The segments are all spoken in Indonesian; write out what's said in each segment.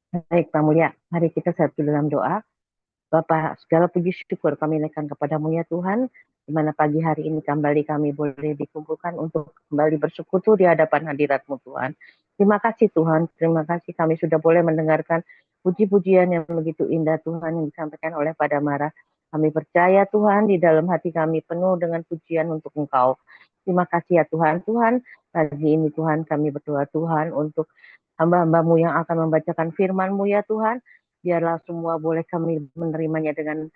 Baik, Pak Mulia. Mari kita satu dalam doa. Bapa, segala puji syukur kami naikkan kepadamu ya Tuhan, di mana pagi hari ini kembali kami boleh dikumpulkan untuk kembali bersekutu di hadapan hadirat-Mu Tuhan. Terima kasih Tuhan, terima kasih kami sudah boleh mendengarkan puji-pujian yang begitu indah Tuhan yang disampaikan oleh Pada Mara. Kami percaya Tuhan di dalam hati kami penuh dengan pujian untuk Engkau. Terima kasih ya Tuhan. Tuhan, pagi ini Tuhan kami berdoa Tuhan untuk hamba-hambamu yang akan membacakan firman-Mu ya Tuhan. Biarlah semua boleh kami menerimanya dengan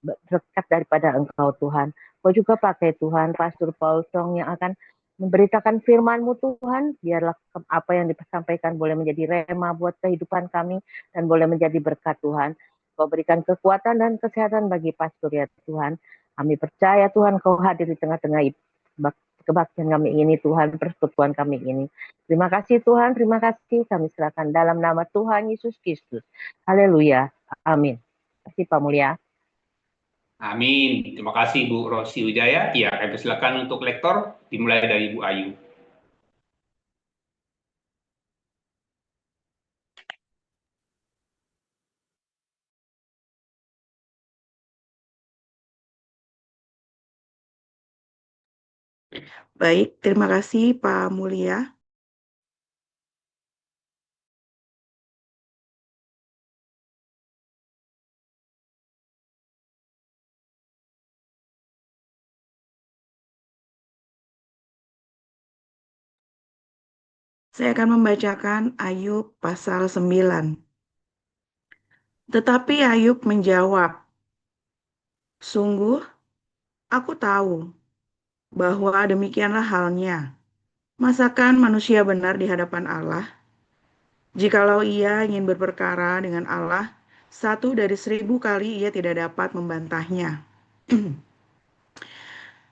berkat daripada Engkau Tuhan. Kau juga pakai Tuhan Pastor Paul Song yang akan memberitakan firman-Mu Tuhan. Biarlah apa yang disampaikan boleh menjadi rema buat kehidupan kami dan boleh menjadi berkat Tuhan. Kau berikan kekuatan dan kesehatan bagi pastor ya Tuhan. Kami percaya Tuhan Kau hadir di tengah-tengah kebaktian kami ini Tuhan, persekutuan kami ini. Terima kasih Tuhan, terima kasih. Kami serahkan dalam nama Tuhan Yesus Kristus. Haleluya. Amin. Terima kasih Pak Mulia. Amin. Terima kasih Bu Rosi Wijaya. Ya, kami silakan untuk lektor dimulai dari Bu Ayu. Baik, terima kasih Pak Mulia. Saya akan membacakan Ayub pasal 9. Tetapi Ayub menjawab, "Sungguh, aku tahu bahwa demikianlah halnya. Masakan manusia benar di hadapan Allah? Jikalau ia ingin berperkara dengan Allah, 1 dari 1000 kali ia tidak dapat membantahnya.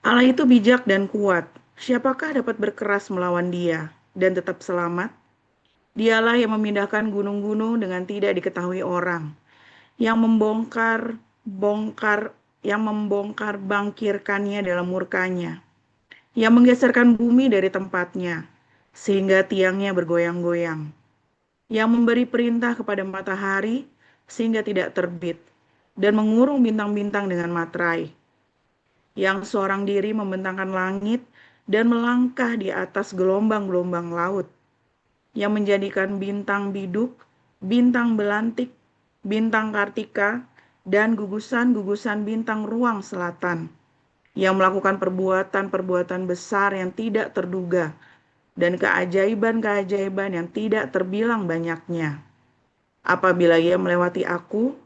Allah itu bijak dan kuat. Siapakah dapat berkeras melawan Dia dan tetap selamat? Dialah yang memindahkan gunung-gunung dengan tidak diketahui orang, yang membongkar bangkirkannya dalam murkanya, yang menggeserkan bumi dari tempatnya, sehingga tiangnya bergoyang-goyang, yang memberi perintah kepada matahari, sehingga tidak terbit, dan mengurung bintang-bintang dengan materai, yang seorang diri membentangkan langit dan melangkah di atas gelombang-gelombang laut, yang menjadikan bintang biduk, bintang belantik, bintang kartika, dan gugusan-gugusan bintang ruang selatan, yang melakukan perbuatan-perbuatan besar yang tidak terduga, dan keajaiban-keajaiban yang tidak terbilang banyaknya. Apabila ia melewati aku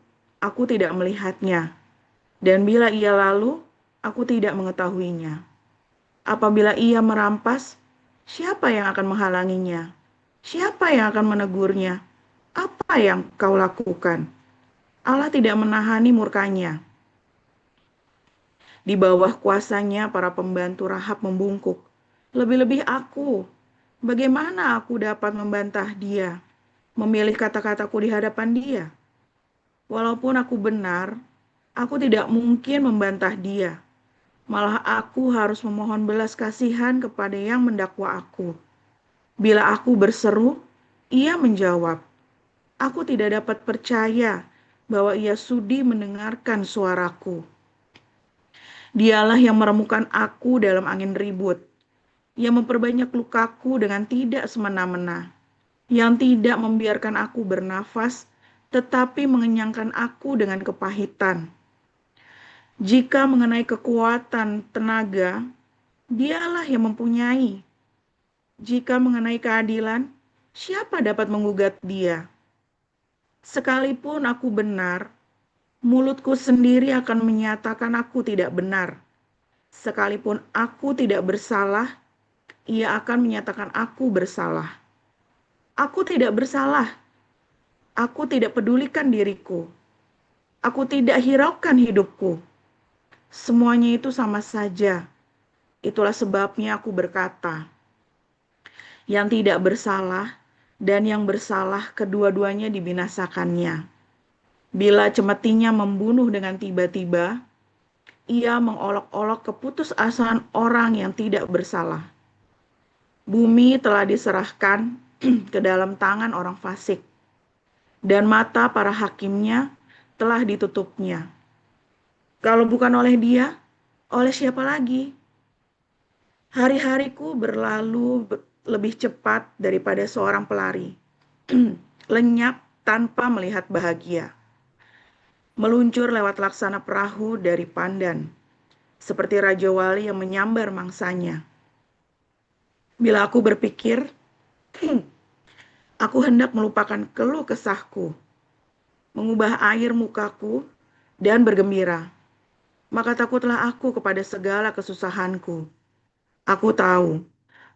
tidak melihatnya, dan bila ia lalu, aku tidak mengetahuinya. Apabila ia merampas, siapa yang akan menghalanginya? Siapa yang akan menegurnya? Apa yang kau lakukan? Allah tidak menahani murkanya. Di bawah kuasanya para pembantu Rahab membungkuk. Lebih-lebih aku, bagaimana aku dapat membantah dia, memilih kata-kataku di hadapan dia? Walaupun aku benar, aku tidak mungkin membantah dia. Malah aku harus memohon belas kasihan kepada yang mendakwa aku. Bila aku berseru, ia menjawab. Aku tidak dapat percaya bahwa ia sudi mendengarkan suaraku. Dialah yang meremukan aku dalam angin ribut, yang memperbanyak lukaku dengan tidak semena-mena, yang tidak membiarkan aku bernafas, tetapi mengenyangkan aku dengan kepahitan. Jika mengenai kekuatan tenaga, dialah yang mempunyai. Jika mengenai keadilan, siapa dapat menggugat dia? Sekalipun aku benar, mulutku sendiri akan menyatakan aku tidak benar. Sekalipun aku tidak bersalah, ia akan menyatakan aku bersalah. Aku tidak bersalah. Aku tidak pedulikan diriku. Aku tidak hiraukan hidupku. Semuanya itu sama saja. Itulah sebabnya aku berkata, yang tidak bersalah dan yang bersalah kedua-duanya dibinasakannya. Bila cemetinya membunuh dengan tiba-tiba, ia mengolok-olok keputusasaan orang yang tidak bersalah. Bumi telah diserahkan ke dalam tangan orang fasik. dan mata para hakimnya telah ditutupnya. Kalau bukan oleh dia, oleh siapa lagi? Hari-hariku berlalu lebih cepat daripada seorang pelari, lenyap tanpa melihat bahagia, meluncur lewat laksana perahu dari Pandan, seperti Raja Wali yang menyambar mangsanya. Bila aku berpikir, aku hendak melupakan keluh kesahku, mengubah air mukaku, dan bergembira. Maka takutlah aku kepada segala kesusahanku. Aku tahu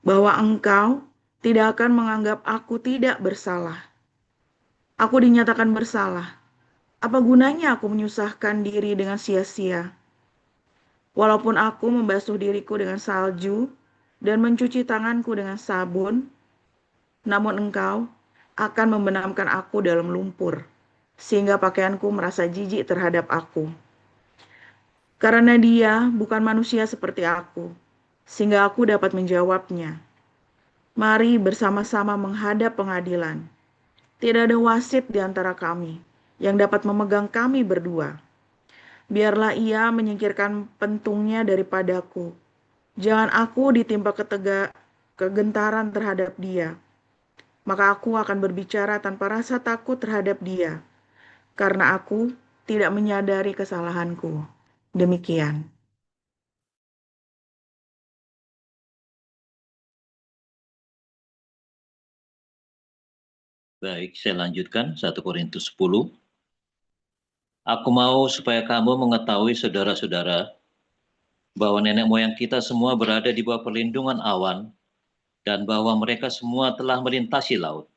bahwa Engkau tidak akan menganggap aku tidak bersalah. Aku dinyatakan bersalah. Apa gunanya aku menyusahkan diri dengan sia-sia? Walaupun aku membasuh diriku dengan salju dan mencuci tanganku dengan sabun, namun Engkau akan membenamkan aku dalam lumpur, sehingga pakaianku merasa jijik terhadap aku. Karena dia bukan manusia seperti aku, sehingga aku dapat menjawabnya. Mari bersama-sama menghadap pengadilan. Tidak ada wasit di antara kami yang dapat memegang kami berdua. Biarlah ia menyingkirkan pentungnya daripadaku. Jangan aku ditimpa kegentaran terhadap dia. Maka aku akan berbicara tanpa rasa takut terhadap dia, karena aku tidak menyadari kesalahanku. Demikian. Baik, saya lanjutkan 1 Korintus 10. Aku mau supaya kamu mengetahui saudara-saudara bahwa nenek moyang kita semua berada di bawah perlindungan awan dan bahwa mereka semua telah melintasi laut.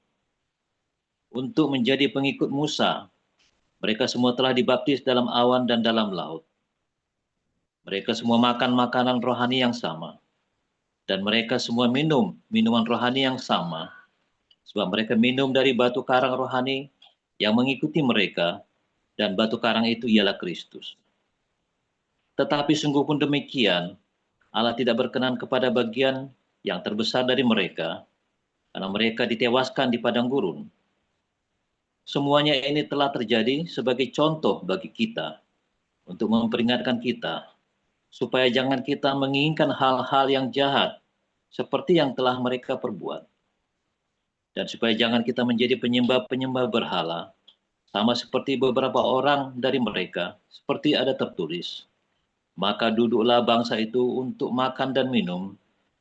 Untuk menjadi pengikut Musa, mereka semua telah dibaptis dalam awan dan dalam laut. Mereka semua makan makanan rohani yang sama, dan mereka semua minum minuman rohani yang sama, sebab mereka minum dari batu karang rohani yang mengikuti mereka, dan batu karang itu ialah Kristus. Tetapi sungguh pun demikian, Allah tidak berkenan kepada bagian yang terbesar dari mereka, karena mereka ditewaskan di padang gurun. Semuanya ini telah terjadi sebagai contoh bagi kita, untuk memperingatkan kita, supaya jangan kita menginginkan hal-hal yang jahat, seperti yang telah mereka perbuat. Dan supaya jangan kita menjadi penyembah-penyembah berhala, sama seperti beberapa orang dari mereka, seperti ada tertulis. Maka duduklah bangsa itu untuk makan dan minum,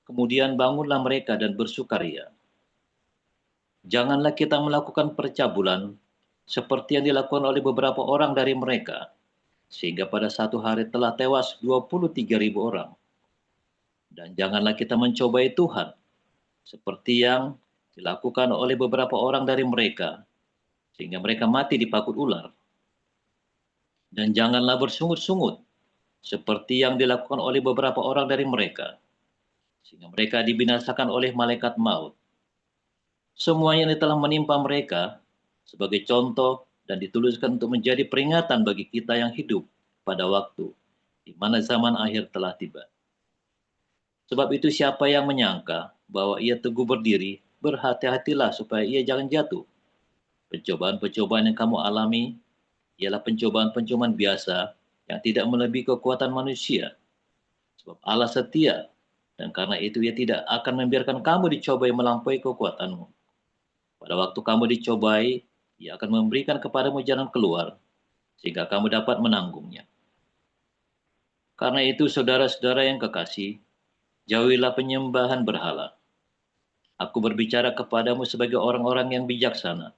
kemudian bangunlah mereka dan bersukaria. Janganlah kita melakukan percabulan, seperti yang dilakukan oleh beberapa orang dari mereka, sehingga pada satu hari telah tewas 23.000 orang. Dan janganlah kita mencobai Tuhan, seperti yang dilakukan oleh beberapa orang dari mereka, sehingga mereka mati dipakut ular. Dan janganlah bersungut-sungut, seperti yang dilakukan oleh beberapa orang dari mereka, sehingga mereka dibinasakan oleh malaikat maut. Semuanya ini telah menimpa mereka sebagai contoh dan dituliskan untuk menjadi peringatan bagi kita yang hidup pada waktu di mana zaman akhir telah tiba. Sebab itu siapa yang menyangka bahwa ia teguh berdiri, berhati-hatilah supaya ia jangan jatuh. Pencobaan-pencobaan yang kamu alami ialah pencobaan-pencobaan biasa yang tidak melebihi kekuatan manusia. Sebab Allah setia, dan karena itu ia tidak akan membiarkan kamu dicobai melampaui kekuatanmu. Pada waktu kamu dicobai, ia akan memberikan kepadamu jalan keluar, sehingga kamu dapat menanggungnya. Karena itu, saudara-saudara yang kekasih, jauhilah penyembahan berhala. Aku berbicara kepadamu sebagai orang-orang yang bijaksana.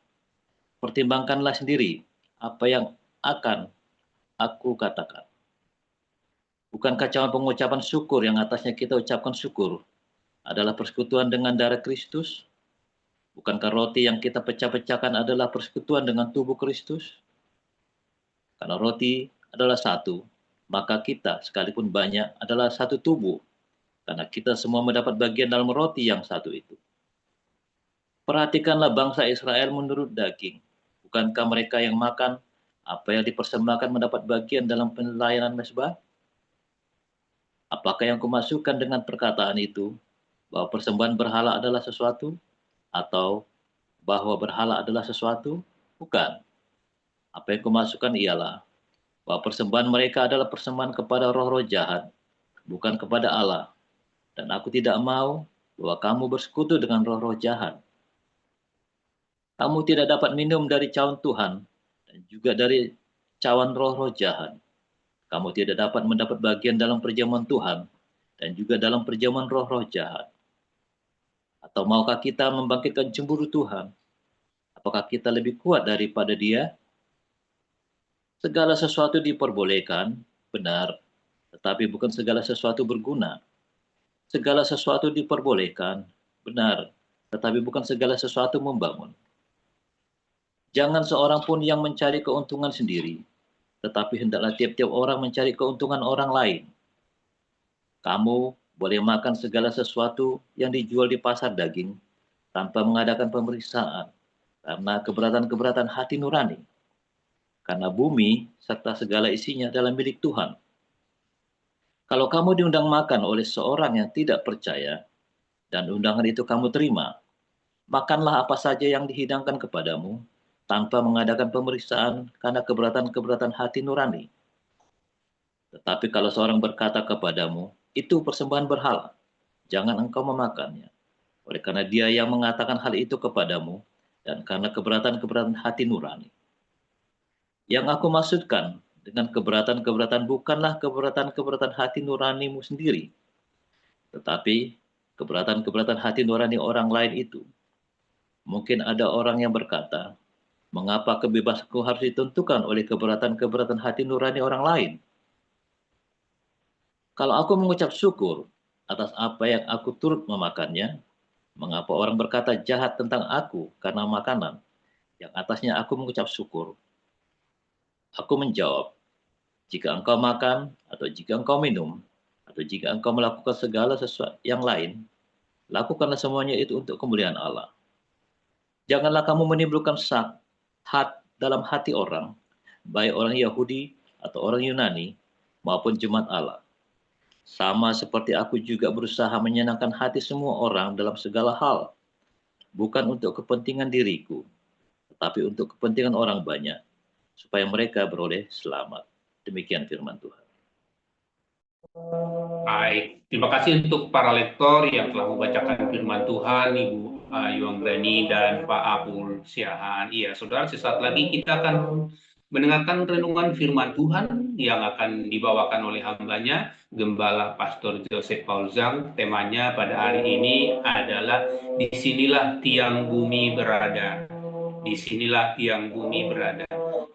Pertimbangkanlah sendiri apa yang akan aku katakan. Bukankah cawan pengucapan syukur yang atasnya kita ucapkan syukur adalah persekutuan dengan darah Kristus? Bukankah roti yang kita pecah-pecahkan adalah persekutuan dengan tubuh Kristus? Karena roti adalah satu, maka kita sekalipun banyak adalah satu tubuh, karena kita semua mendapat bagian dalam roti yang satu itu. Perhatikanlah bangsa Israel menurut daging. Bukankah mereka yang makan apa yang dipersembahkan mendapat bagian dalam pelayanan mezbah? Apakah yang kumasukkan dengan perkataan itu, bahwa persembahan berhala adalah sesuatu, atau bahwa berhala adalah sesuatu? Bukan. Apa yang kumasukkan ialah bahwa persembahan mereka adalah persembahan kepada roh-roh jahat, bukan kepada Allah. Dan aku tidak mau bahwa kamu bersekutu dengan roh-roh jahat. Kamu tidak dapat minum dari cawan Tuhan dan juga dari cawan roh-roh jahat. Kamu tidak dapat mendapat bagian dalam perjamuan Tuhan dan juga dalam perjamuan roh-roh jahat. Atau maukah kita membangkitkan cemburu Tuhan? Apakah kita lebih kuat daripada Dia? Segala sesuatu diperbolehkan, benar, tetapi bukan segala sesuatu berguna. Segala sesuatu diperbolehkan, benar, tetapi bukan segala sesuatu membangun. Jangan seorang pun yang mencari keuntungan sendiri, tetapi hendaklah tiap-tiap orang mencari keuntungan orang lain. Kamu boleh makan segala sesuatu yang dijual di pasar daging tanpa mengadakan pemeriksaan, karena keberatan-keberatan hati nurani. Karena bumi serta segala isinya adalah milik Tuhan. Kalau kamu diundang makan oleh seorang yang tidak percaya, dan undangan itu kamu terima, makanlah apa saja yang dihidangkan kepadamu, tanpa mengadakan pemeriksaan karena keberatan-keberatan hati nurani. Tetapi kalau seorang berkata kepadamu, itu persembahan berhala, jangan engkau memakannya. Oleh karena dia yang mengatakan hal itu kepadamu, dan karena keberatan-keberatan hati nurani. Yang aku maksudkan dengan keberatan-keberatan bukanlah keberatan-keberatan hati nuranimu sendiri, tetapi keberatan-keberatan hati nurani orang lain itu. Mungkin ada orang yang berkata, mengapa kebebasanku harus ditentukan oleh keberatan-keberatan hati nurani orang lain? Kalau aku mengucap syukur atas apa yang aku turut memakannya, mengapa orang berkata jahat tentang aku karena makanan yang atasnya aku mengucap syukur? Aku menjawab, jika engkau makan, atau jika engkau minum, atau jika engkau melakukan segala sesuatu yang lain, lakukanlah semuanya itu untuk kemuliaan Allah. Janganlah kamu menimbulkan dalam hati orang, baik orang Yahudi atau orang Yunani, maupun jemaat Allah. Sama seperti aku juga berusaha menyenangkan hati semua orang dalam segala hal, bukan untuk kepentingan diriku, tetapi untuk kepentingan orang banyak, supaya mereka beroleh selamat. Demikian firman Tuhan. Baik, terima kasih untuk para lektor yang telah membacakan firman Tuhan, Ibu Yuanggrani dan Pak Apul Siahaan. Iya, saudara, sesaat lagi kita akan mendengarkan renungan firman Tuhan yang akan dibawakan oleh hambanya, Gembala Pastor Joseph Paul Zhang. Temanya pada hari ini adalah disinilah tiang bumi berada. Disinilah tiang bumi berada.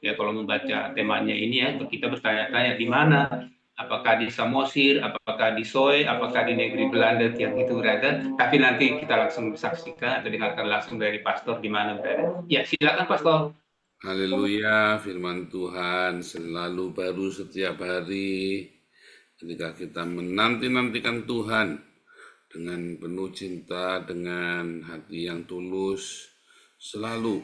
Ya, kalau membaca temanya ini ya, kita bertanya-tanya di mana? Apakah di Samosir, apakah di Soe, apakah di negeri Belanda tiang itu berada? Tapi nanti kita langsung saksikan atau dengarkan langsung dari pastor di mana berada. Ya, silakan pastor. Haleluya, firman Tuhan selalu baru setiap hari. Ketika kita menanti-nantikan Tuhan dengan penuh cinta, dengan hati yang tulus, selalu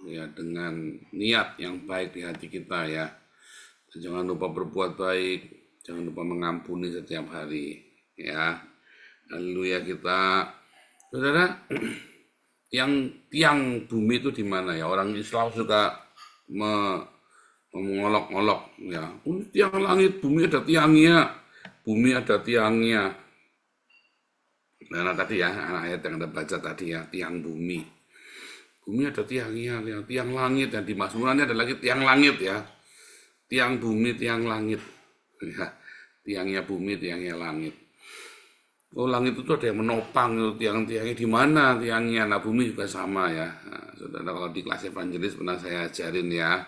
ya dengan niat yang baik di hati kita ya. Jangan lupa berbuat baik, jangan lupa mengampuni setiap hari ya. Haleluya kita. Saudara, yang tiang bumi itu di mana ya? Orang Islam suka mengolok-olok ya. Tiang langit, bumi ada tiangnya. Bumi ada tiangnya. Nah, tadi ya, ayat yang Anda baca tadi ya, tiang bumi. Bumi ada tiangnya, tiang langit yang di Mazmurannya ada lagi tiang langit ya. Tiang bumi, tiang langit. Ya, tiangnya bumi, tiangnya langit. Oh, langit itu ada yang menopang, tiang-tiangnya di mana tiangnya. Nah, bumi juga sama ya. Nah, saudara, kalau di kelas evangelis pernah saya ajarin ya,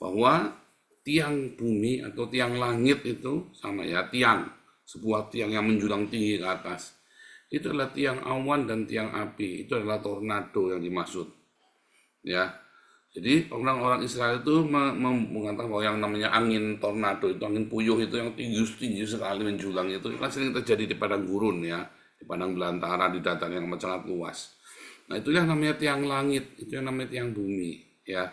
bahwa tiang bumi atau tiang langit itu sama ya, tiang. Sebuah tiang yang menjulang tinggi ke atas. Itu adalah tiang awan dan tiang api. Itu adalah tornado yang dimaksud. Ya, jadi orang-orang Israel itu mengatakan bahwa yang namanya angin tornado itu, angin puyuh itu yang tinggi sekali menjulang itu kan sering terjadi di padang gurun ya, di padang belantara, di dataran yang sangat luas. Nah, itu yang namanya tiang langit, itu yang namanya tiang bumi ya.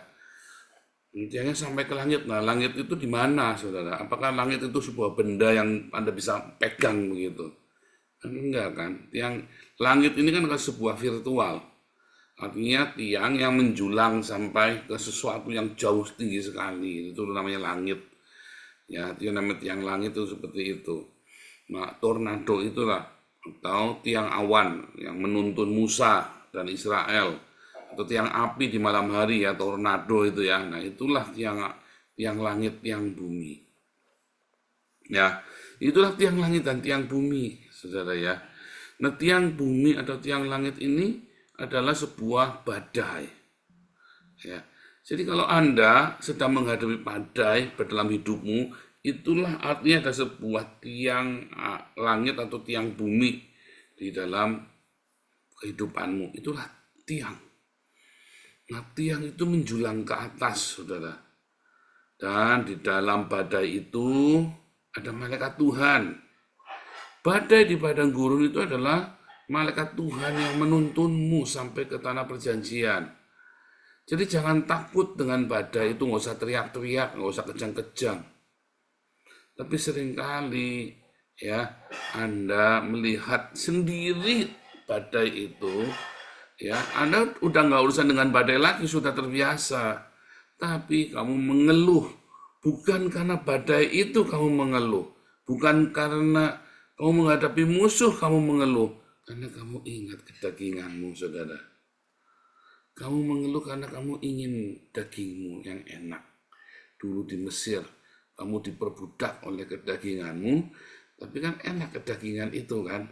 Tiangnya sampai ke langit. Nah, langit itu di mana, saudara? Apakah langit itu sebuah benda yang Anda bisa pegang begitu? Enggak kan? Tiang langit ini kan sebuah virtual. Artinya tiang yang menjulang sampai ke sesuatu yang jauh tinggi sekali. Itu namanya langit. Ya, itu namanya tiang langit itu seperti itu. Nah, tornado itulah, atau tiang awan yang menuntun Musa dan Israel, atau tiang api di malam hari ya, tornado itu ya. Nah, itulah tiang langit, tiang bumi. Ya, itulah tiang langit dan tiang bumi, saudara ya. Nah, tiang bumi atau tiang langit ini adalah sebuah badai. Ya. Jadi kalau Anda sedang menghadapi badai dalam hidupmu, itulah artinya ada sebuah tiang langit atau tiang bumi di dalam kehidupanmu. Itulah tiang. Nah, tiang itu menjulang ke atas, saudara. Dan di dalam badai itu ada malaikat Tuhan. Badai di padang gurun itu adalah malaikat Tuhan yang menuntunmu sampai ke tanah perjanjian. Jadi jangan takut dengan badai itu, nggak usah teriak-teriak, nggak usah kejang-kejang. Tapi seringkali ya Anda melihat sendiri badai itu, ya Anda udah nggak urusan dengan badai lagi, sudah terbiasa. Tapi kamu mengeluh, bukan karena badai itu kamu mengeluh, bukan karena kamu menghadapi musuh kamu mengeluh, karena kamu ingat kedaginganmu, saudara. Kamu mengeluh karena kamu ingin dagingmu yang enak. Dulu di Mesir, kamu diperbudak oleh kedaginganmu, tapi kan enak kedagingan itu kan.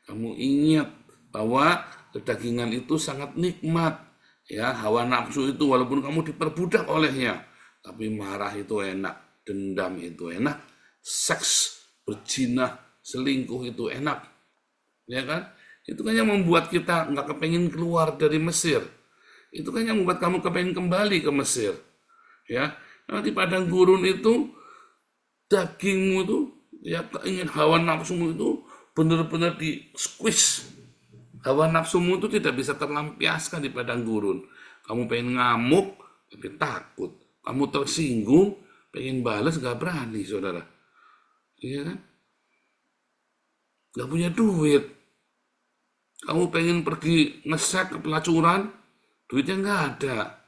Kamu ingat bahwa kedagingan itu sangat nikmat. Ya, hawa nafsu itu walaupun kamu diperbudak olehnya, tapi marah itu enak, dendam itu enak, seks, berzina, selingkuh itu enak. Ya kan? Itu kan yang membuat kita nggak kepengen keluar dari Mesir. Itu kan yang membuat kamu kepengen kembali ke Mesir. Ya, nah, di padang gurun itu dagingmu itu, ya ingin hawa nafsumu itu benar-benar di squeeze. Hawa nafsumu itu tidak bisa terlampiaskan di padang gurun. Kamu pengen ngamuk, tapi takut. Kamu tersinggung, pengen balas gak berani, saudara. Iya kan? Gak punya duit. Kamu pengen pergi ngesek ke pelacuran, duitnya nggak ada.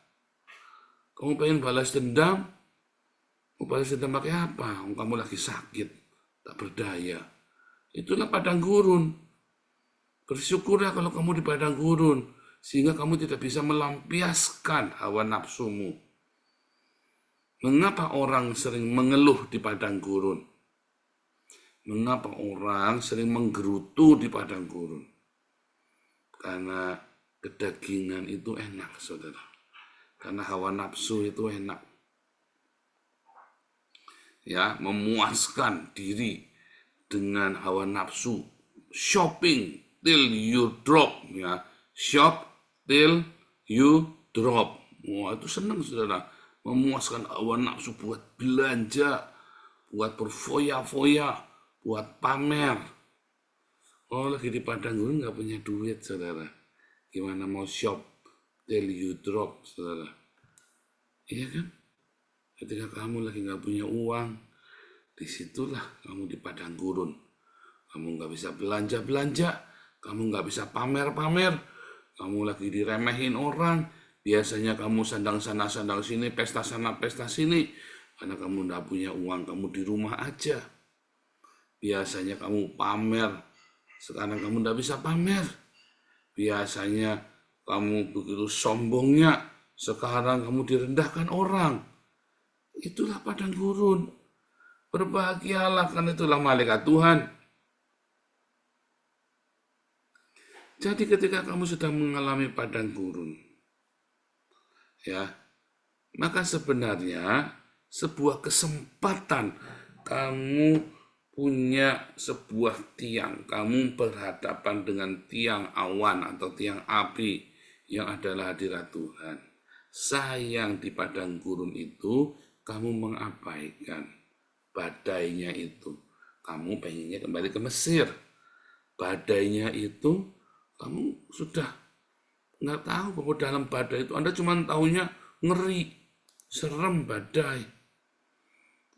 Kamu pengen balas dendam, mau balas dendam pakai apa? Kamu lagi sakit, tak berdaya. Itulah padang gurun. Bersyukurlah kalau kamu di padang gurun, sehingga kamu tidak bisa melampiaskan hawa nafsumu. Mengapa orang sering mengeluh di padang gurun? Mengapa orang sering menggerutu di padang gurun? Karena kedagingan itu enak, saudara. Karena hawa nafsu itu enak. Ya, memuaskan diri dengan hawa nafsu. Shopping till you drop, ya. Shop till you drop. Wah, itu senang, saudara. Memuaskan hawa nafsu buat belanja, buat berfoya-foya, buat pamer. Oh, lagi di padang gurun nggak punya duit, saudara. Gimana mau shop till you drop, saudara? Iya kan? Ketika kamu lagi nggak punya uang, disitulah kamu di padang gurun. Kamu nggak bisa belanja-belanja, kamu nggak bisa pamer-pamer, kamu lagi diremehin orang. Biasanya kamu sandang sana, sandang sini, pesta sana, pesta sini. Karena kamu nggak punya uang, kamu di rumah aja. Biasanya kamu pamer, sekarang kamu nggak bisa pamer. Biasanya kamu begitu sombongnya, sekarang kamu direndahkan orang. Itulah padang gurun. Berbahagialah karena itulah malaikat Tuhan. Jadi ketika kamu sedang mengalami padang gurun, ya, maka sebenarnya sebuah kesempatan kamu punya sebuah tiang, kamu berhadapan dengan tiang awan atau tiang api yang adalah hadirat Tuhan. Sayang di padang gurun itu kamu mengabaikan badainya itu. Kamu pengennya kembali ke Mesir. Badainya itu kamu sudah nggak tahu bahwa dalam badai itu Anda cuma tahunya ngeri, serem badai.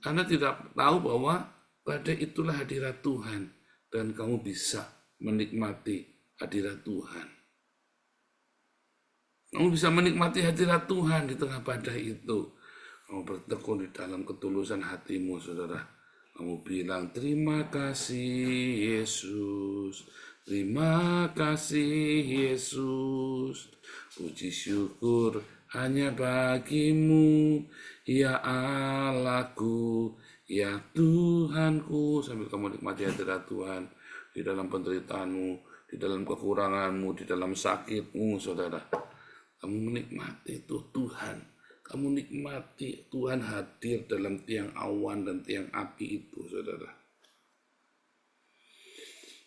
Anda tidak tahu bahwa badai itulah hadirat Tuhan dan kamu bisa menikmati hadirat Tuhan. Kamu bisa menikmati hadirat Tuhan di tengah badai itu. Kamu bertekun di dalam ketulusan hatimu, saudara. Kamu bilang, terima kasih Yesus. Terima kasih Yesus. Puji syukur hanya bagimu, ya Allahku, ya Tuhanku. Sambil kamu nikmati hadirat Tuhan di dalam penderitaanmu, di dalam kekuranganmu, di dalam sakitmu, saudara. Kamu menikmati itu Tuhan. Kamu nikmati Tuhan hadir dalam tiang awan dan tiang api itu, saudara.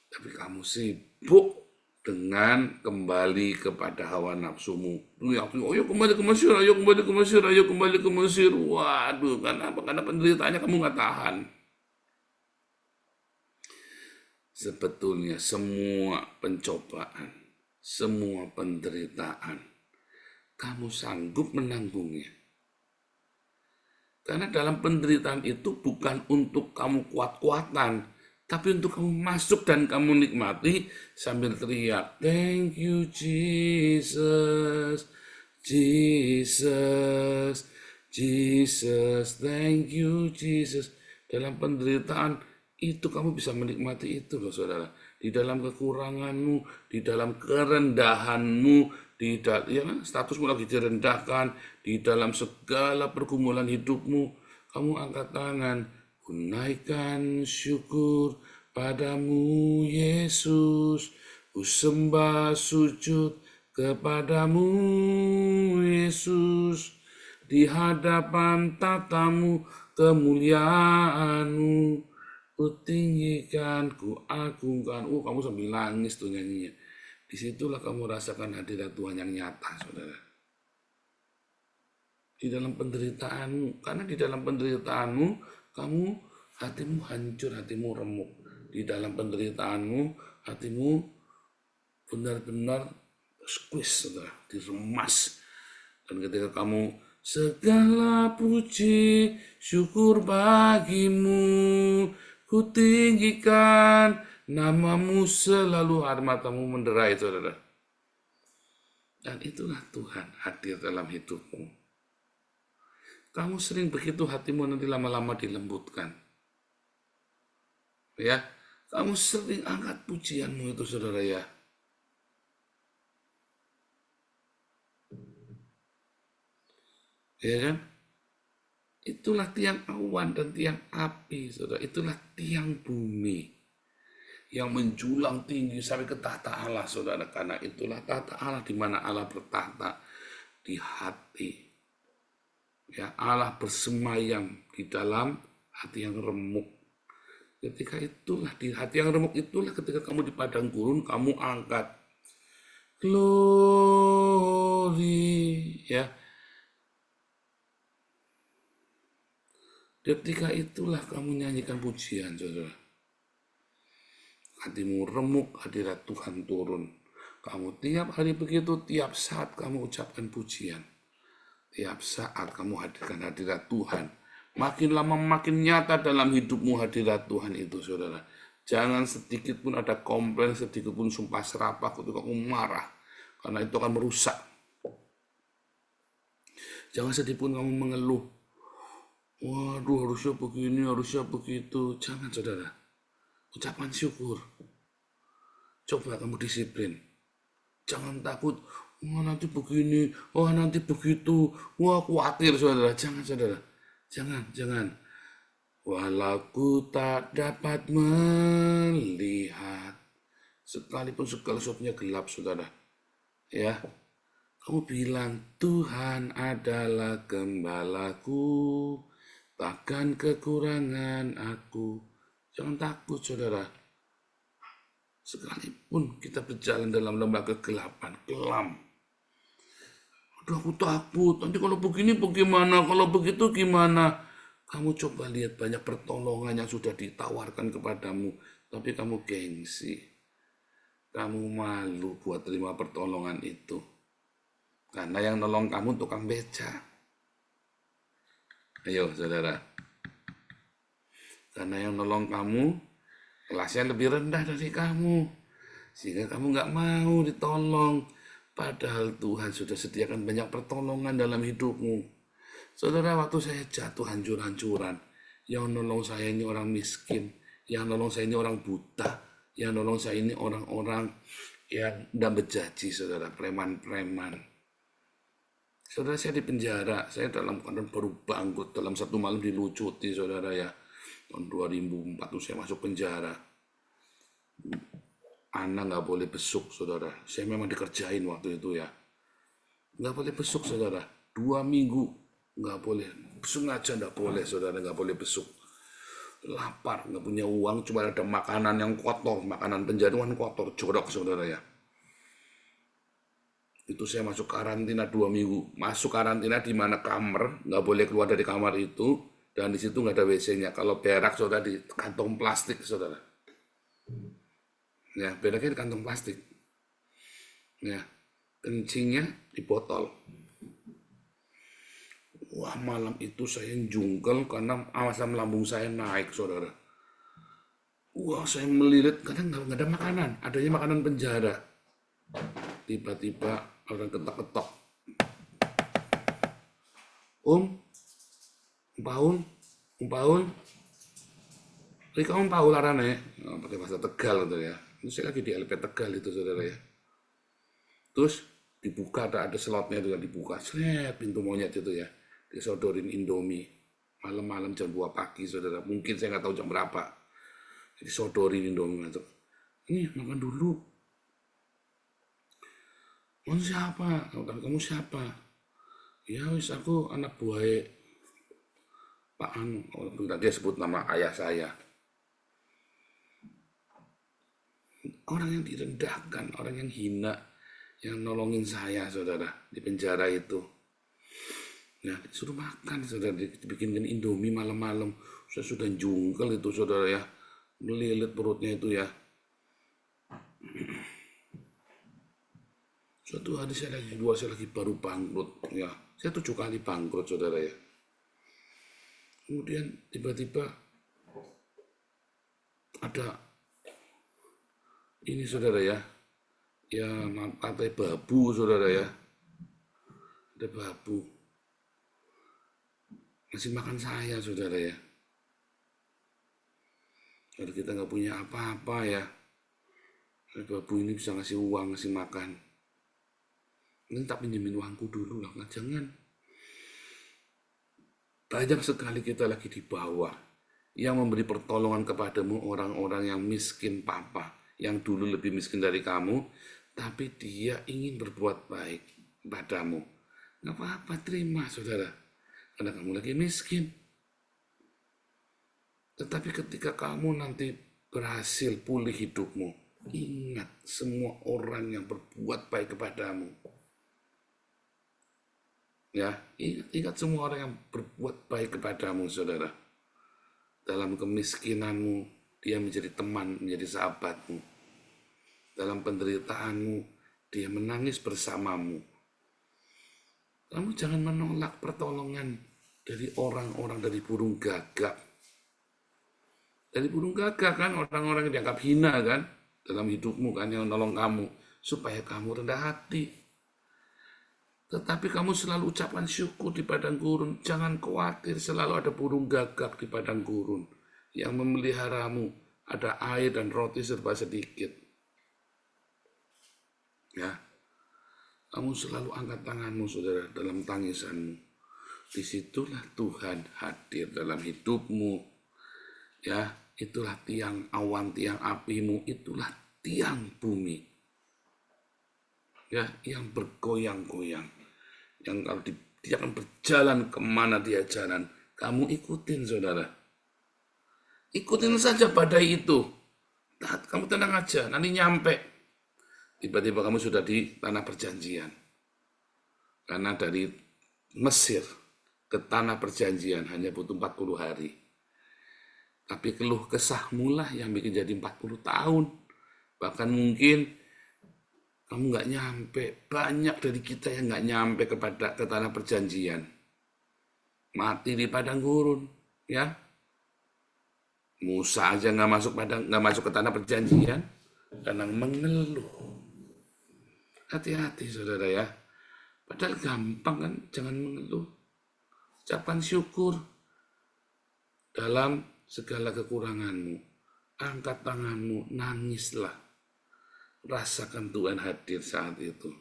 Tapi kamu sibuk dengan kembali kepada hawa nafsumu. Ayo kembali ke Mesir, ayo kembali ke Mesir, ayo kembali ke Mesir. Waduh, kenapa? Karena penderitaannya kamu nggak tahan. Sebetulnya semua pencobaan, semua penderitaan, kamu sanggup menanggungnya. Karena dalam penderitaan itu bukan untuk kamu kuat-kuatan, tapi untuk kamu masuk dan kamu nikmati sambil teriak, thank you Jesus, Jesus, Jesus, thank you Jesus. Dalam penderitaan itu kamu bisa menikmati itu loh, saudara. Di dalam kekuranganmu, di dalam kerendahanmu, statusmu lagi direndahkan, di dalam segala pergumulan hidupmu, kamu angkat tangan, ku naikkan syukur padamu Yesus, ku sembah sujud kepadamu Yesus, di hadapan tatamu kemuliaanmu, ku tinggikan, ku agungkan. Kamu sambil nangis tuh nyanyinya. Disitulah kamu rasakan hadirat Tuhan yang nyata, saudara. Di dalam penderitaanmu, karena di dalam penderitaanmu, hatimu hancur, hatimu remuk. Di dalam penderitaanmu, hatimu benar-benar squeeze, saudara, diremas. Dan ketika kamu, segala puji, syukur bagimu, ku tinggikan namamu selalu, air matamu menderai, saudara. Dan itulah Tuhan hadir dalam hidupmu. Kamu sering begitu, hatimu nanti lama-lama dilembutkan. Ya, kamu sering angkat pujianmu itu, saudara ya. Ya kan? Itulah tiang awan dan tiang api, saudara. Itulah tiang bumi yang menjulang tinggi sampai ke tahta Allah, saudara. Karena itulah tahta Allah, di mana Allah bertahta di hati. Ya, Allah bersemayam di dalam hati yang remuk. Ketika itulah, di hati yang remuk itulah ketika kamu di padang gurun, kamu angkat glory, ya. Ketika itulah kamu nyanyikan pujian, saudara. Hatimu remuk, hadirat Tuhan turun. Kamu tiap hari begitu, tiap saat kamu ucapkan pujian. Tiap saat kamu hadirkan hadirat Tuhan. Makin lama makin nyata dalam hidupmu hadirat Tuhan itu, saudara. Jangan sedikit pun ada komplain, sedikit pun sumpah serapah ketika kamu marah. Karena itu akan merusak. Jangan sedikit pun kamu mengeluh. Waduh, harusnya begini, harusnya begitu. Jangan, saudara. Ucapan syukur. Coba kamu disiplin. Jangan takut. Wah, nanti begini. Wah, nanti begitu. Wah, khawatir, saudara. Jangan, saudara. Jangan. Walau ku tak dapat melihat, sekalipun segala sesuatunya gelap, saudara. Ya. Kamu bilang, Tuhan adalah gembalaku, takkan kekurangan aku. Jangan takut, saudara. Sekalipun kita berjalan dalam lembah kegelapan, kelam. Aduh, aku takut. Nanti kalau begini bagaimana? Kalau begitu gimana? Kamu coba lihat banyak pertolongan yang sudah ditawarkan kepadamu. Tapi kamu gengsi. Kamu malu buat terima pertolongan itu. Karena yang nolong kamu tukang beca. Ayo, saudara. Karena yang nolong kamu kelasnya lebih rendah dari kamu. Sehingga kamu nggak mau ditolong. Padahal Tuhan sudah sediakan banyak pertolongan dalam hidupmu. Saudara, waktu saya jatuh hancur-hancuran, yang nolong saya ini orang miskin, yang nolong saya ini orang buta, yang nolong saya ini orang-orang yang tidak berjanji, saudara, preman-preman. Saudara, saya di penjara, saya dalam keadaan baru bangkrut, dalam satu malam dilucuti, saudara ya. Tahun 2004 tuh saya masuk penjara. Anak nggak boleh besuk, saudara. Saya memang dikerjain waktu itu ya. Nggak boleh besuk, saudara. 2 minggu nggak boleh. Sengaja nggak boleh, saudara, nggak boleh besuk. Lapar, nggak punya uang, cuma ada makanan yang kotor, makanan penjara kan kotor, jorok, saudara ya. Itu saya masuk karantina 2 minggu. Masuk karantina di mana kamar, nggak boleh keluar dari kamar itu, dan di situ nggak ada WC-nya. Kalau berak, saudara, di kantong plastik, saudara. Ya, beraknya di kantong plastik. Ya, kencingnya di botol. Wah, malam itu saya jungkel karena asam lambung saya naik, saudara. Wah, saya melilit karena nggak ada makanan, adanya makanan penjara. Tiba-tiba orang ketok-ketok. Paul, Rika Paul larane, pakai bahasa Tegal gitu ya. Ini saya lagi di LP Tegal itu, saudara ya. Terus dibuka, ada slotnya itu, dibuka, pintu monyet itu ya. Disodorin Indomie. Malam-malam jam 2 pagi, saudara. Mungkin saya nggak tahu jam berapa. Jadi sodorin Indomie masuk. Ini makan dulu. Kamu siapa? Kamu siapa? Ya wis, aku anak buah Pak Anu. Dia sebut nama ayah saya. Orang yang direndahkan, orang yang hina, yang nolongin saya, saudara, di penjara itu. Nah, disuruh makan, saudara, dibikinkan Indomie malam-malam. Saya sudah jungkel itu, saudara ya. Melilit perutnya itu ya. Suatu hari saya lagi baru bangkrut ya. Saya 7 kali bangkrut, saudara ya. Kemudian tiba-tiba ada ini, saudara ya. Ya, pantai babu, saudara ya. Ada babu. Ngasih makan saya, saudara ya. Kalau kita nggak punya apa-apa ya, babu ini bisa ngasih uang, ngasih makan. Ini tak pinjemin uangku dulu lah, jangan. Banyak sekali kita lagi di bawah yang memberi pertolongan kepadamu orang-orang yang miskin papa, yang dulu lebih miskin dari kamu, tapi dia ingin berbuat baik padamu. Nggak apa-apa, terima, saudara, karena kamu lagi miskin. Tetapi ketika kamu nanti berhasil pulih hidupmu, ingat semua orang yang berbuat baik kepadamu. Ya, ingat semua orang yang berbuat baik kepadamu, saudara. Dalam kemiskinanmu, dia menjadi teman, menjadi sahabatmu. Dalam penderitaanmu, dia menangis bersamamu. Kamu jangan menolak pertolongan dari orang-orang, dari burung gagak. Dari burung gagak kan, orang-orang yang dianggap hina kan, dalam hidupmu kan, yang menolong kamu, supaya kamu rendah hati. Tetapi kamu selalu ucapkan syukur di padang gurun. Jangan khawatir, selalu ada burung gagak di padang gurun yang memeliharamu. Ada air dan roti serba sedikit. Ya, kamu selalu angkat tanganmu, saudara, dalam tangisanmu. Disitulah Tuhan hadir dalam hidupmu. Ya, itulah tiang awan, tiang apimu, itulah tiang bumi. Ya, yang bergoyang-goyang. Yang kalau dia akan berjalan kemana dia jalan, kamu ikutin, saudara. Ikutin saja badai itu. Nah, kamu tenang aja, nanti nyampe. Tiba-tiba kamu sudah di tanah perjanjian. Karena dari Mesir ke tanah perjanjian hanya butuh 40 hari. Tapi keluh kesahmu lah yang bikin jadi 40 tahun. Bahkan mungkin kamu nggak nyampe. Banyak dari kita yang nggak nyampe ke tanah perjanjian. Mati di padang gurun, ya. Musa aja nggak masuk ke tanah perjanjian karena mengeluh. Hati-hati saudara ya. Padahal gampang kan, jangan mengeluh. Ucapan syukur dalam segala kekuranganmu. Angkat tanganmu, nangislah. Rasakan Tuhan hadir saat itu.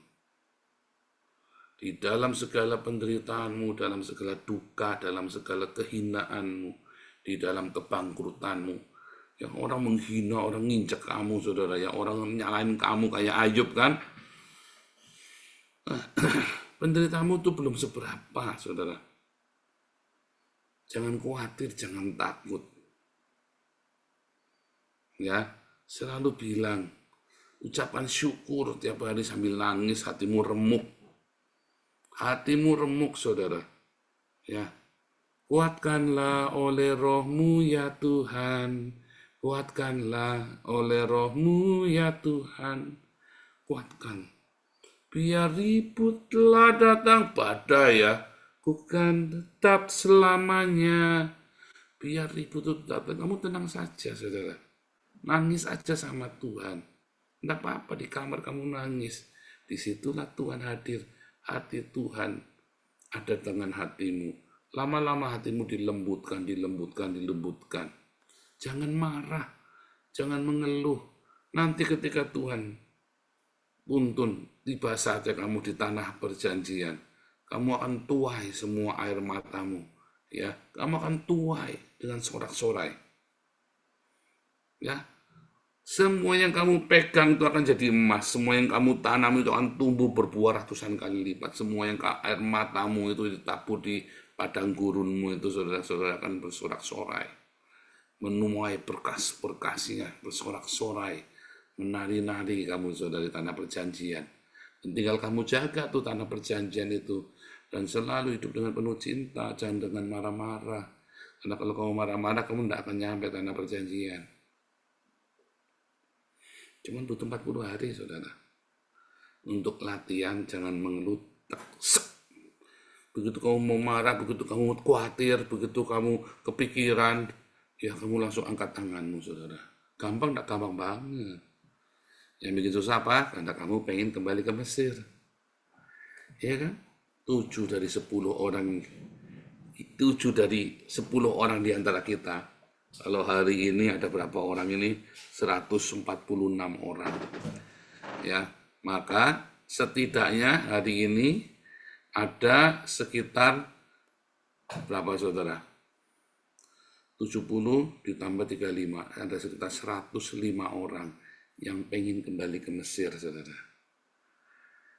Di dalam segala penderitaanmu, dalam segala duka, dalam segala kehinaanmu, di dalam kebangkrutanmu. Yang orang menghina, orang nginjek kamu saudara, yang orang menyalahin kamu kayak Ayub kan. Penderitaanmu itu belum seberapa saudara. Jangan khawatir, jangan takut. Ya, selalu bilang ucapan syukur tiap hari sambil nangis, hatimu remuk. Hatimu remuk saudara. Ya. Kuatkanlah oleh roh-Mu ya Tuhan. Kuatkanlah oleh roh-Mu ya Tuhan. Kuatkan. Biar ribut telah datang badai ya, bukan tetap selamanya. Biar ribut itu datang, kamu tenang saja saudara. Nangis aja sama Tuhan. Tidak apa-apa di kamar kamu nangis. Disitulah Tuhan hadir. Hati Tuhan ada dengan hatimu. Lama-lama hatimu dilembutkan. Jangan marah. Jangan mengeluh. Nanti ketika Tuhan tuntun, tiba saatnya kamu di tanah perjanjian, kamu akan tuai semua air matamu, ya, kamu akan tuai dengan sorak-sorai, ya, semua yang kamu pegang itu akan jadi emas, semua yang kamu tanam itu akan tumbuh berbuah ratusan kali lipat, semua yang air matamu itu ditabur di padang gurunmu itu saudara-saudara akan bersorak-sorai, menuai berkas-berkasnya, bersorak-sorai, menari-nari kamu saudara di tanah perjanjian. Dan tinggal kamu jaga tuh tanah perjanjian itu. Dan selalu hidup dengan penuh cinta, jangan dengan marah-marah. Karena kalau kamu marah-marah, kamu tidak akan nyampe tanah perjanjian. Cuman butuh 40 hari saudara. Untuk latihan jangan mengeluh. Begitu kamu mau marah, begitu kamu khawatir, begitu kamu kepikiran, ya kamu langsung angkat tanganmu saudara. Gampang tak gampang banget. Yang bikin susah apa? Karena kamu pengen kembali ke Mesir. Ya kan? 7 dari 10 orang di antara kita. Kalau hari ini ada berapa orang ini? 146 orang. Ya, maka setidaknya hari ini ada sekitar berapa saudara? 70 ditambah 35, ada sekitar 105 orang yang pengen kembali ke Mesir, saudara.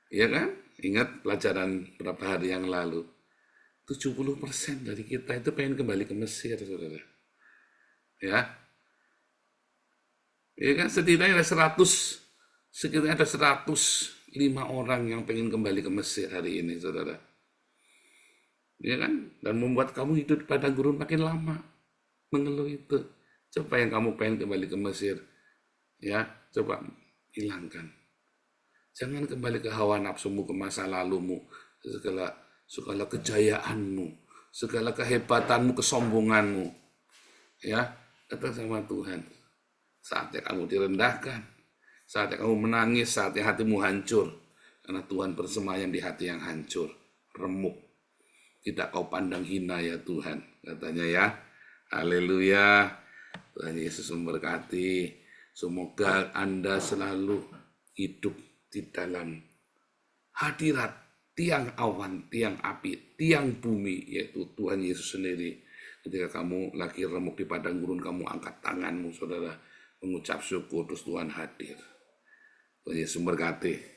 Iya kan? Ingat pelajaran berapa hari yang lalu. 70% dari kita itu pengen kembali ke Mesir, saudara. Ya. Iya kan? Setidaknya ada 105 orang yang pengen kembali ke Mesir hari ini, saudara. Iya kan? Dan membuat kamu hidup di padang gurun makin lama. Mengeluh itu. Coba yang kamu pengen kembali ke Mesir. Ya, coba hilangkan. Jangan kembali ke hawa nafsumu, ke masa lalumu, segala kejayaanmu, segala kehebatanmu, kesombonganmu. Ya, datang sama Tuhan. Saatnya kamu direndahkan, saatnya kamu menangis, saatnya hatimu hancur. Karena Tuhan bersemayam di hati yang hancur, remuk. Tidak kau pandang hina ya Tuhan, katanya ya. Haleluya. Tuhan Yesus memberkati. Semoga Anda selalu hidup di dalam hadirat tiang awan, tiang api, tiang bumi, yaitu Tuhan Yesus sendiri. Ketika kamu lagi remuk di padang gurun, kamu angkat tanganmu, saudara, mengucap syukur, terus Tuhan hadir. Tuhan Yesus memberkati.